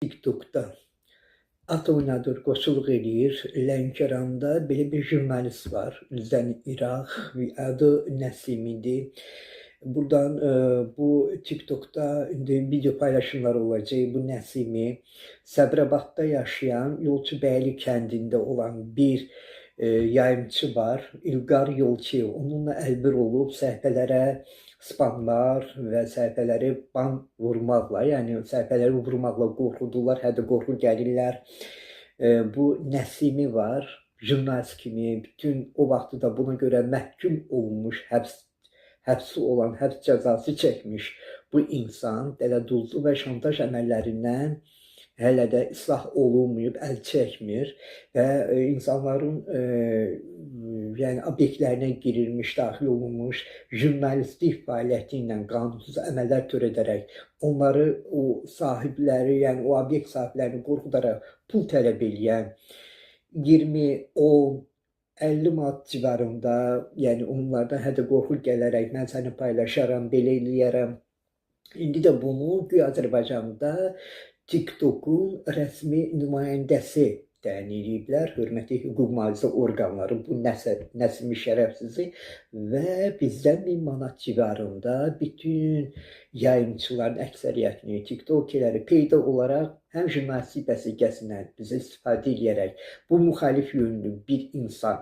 TikTokda at oynadır, qoçuluq eləyir. Lənkəranda belə bir jurnalist var. Üzdən İraq, adı Nəsimidir. Buradan bu TikTokda indi video paylaşımları olacaq. Bu Nəsimi Səbrabadda yaşayan Yolçubəyli kəndində olan bir yayımçı var. İlqar Yolçuyev. Onunla əlbir olub səhifələrə spamlar və səhifələri ban vurmaqla, yəni səhifələri vurmaqla qorxudurlar, hətta qorxu gəlirlər. Bu Nəsimi var, jurnalist kimi, bütün o vaxtı da buna görə məhkum olunmuş, həbsi olan, həbs cəzası çəkmiş bu insan dələduzlu və şantaj əməllərindən hələ də islah olunmayıb, əl çəkmir və insanların yəni obyektlərinə girilmiş, daxil olunmuş jurnalistlik fəaliyyəti ilə qanunsuz əməllər törədərək onları, o sahibləri, yəni o obyekt sahiblərini qorxudaraq pul tələb edən 20, 10, 50 manat civarında, yəni onlardan hətta qorxu gələrək mən səni paylaşaram, belə eləyərəm. İndi də bunu güya Azərbaycanda TikTok'un rəsmi nümayəndəsi təyin ediblər, hörmətli hüquq mühafizə orqanları bu Nəsimi şərəfsizi və bizdən 1000 manat civarında bütün yayımçıların əksəriyyətini, TikTokerləri peyda olaraq həm jurnalistlik vəsiqəsindən bizə istifadə edərək bu müxalif yönlü bir insan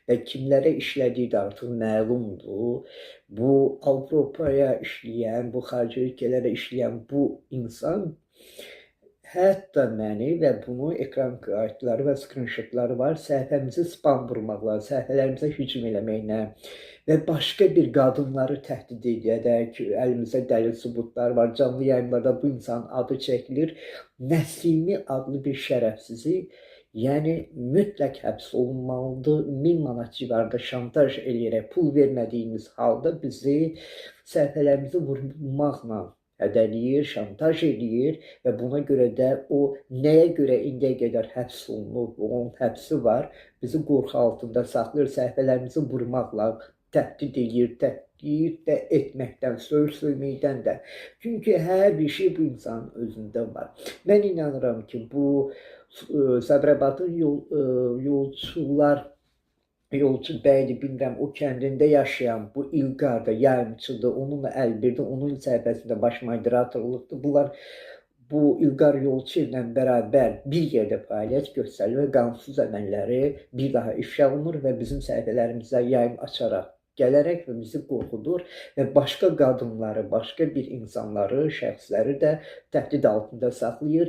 və kimlərə işlədiyi də artıq məlumdur. Bu Avropaya işləyən, bu xarici ölkələrə işləyən bu insan hətta məni və bunu ekran kayıtları və screenshotları var, səhifəmizi spam vurmaqla, səhifələrimizə hücum eləməklə və başqa bir qadınları təhdid edərək, əlimizdə dəlil sübutlar var, canlı yayımlarda bu insanın adı çəkilir. Nəsimi adlı bir şərəfsizi, yəni mütləq həbs olunmalıdır, 1000 manat civarında şantaj eləyərək pul vermədiyimiz halda bizi səhifələrimizi vurmaqla hədələyir, şantaj edir və buna görə də o nəyə görə indiyə qədər həbs olunub, onun həbsi var, bizi qorxu altında saxlayır, səhifələrimizi vurmaqla təhdid edir, təhdid də etməkdən, söyməkdən də. Çünki hər bir şey bu insanın özündə var. Mən inanıram ki, bu Səbrabadın Yolçubəyli, bilmirəm, o kəndində yaşayan bu İlqar da yayımçıdır, onunla əlbirdir, onun səhifəsində baş moderatorluqdur. Bunlar bu İlqar Yolçuyevlə bərabər bir yerdə fəaliyyət göstərir və qanunsuz əməlləri bir daha ifşa olunur və bizim səhifələrimizə yayım açaraq gələrək və bizi qorxudur və başqa qadınları, başqa bir insanları, şəxsləri də təhdid altında saxlayır.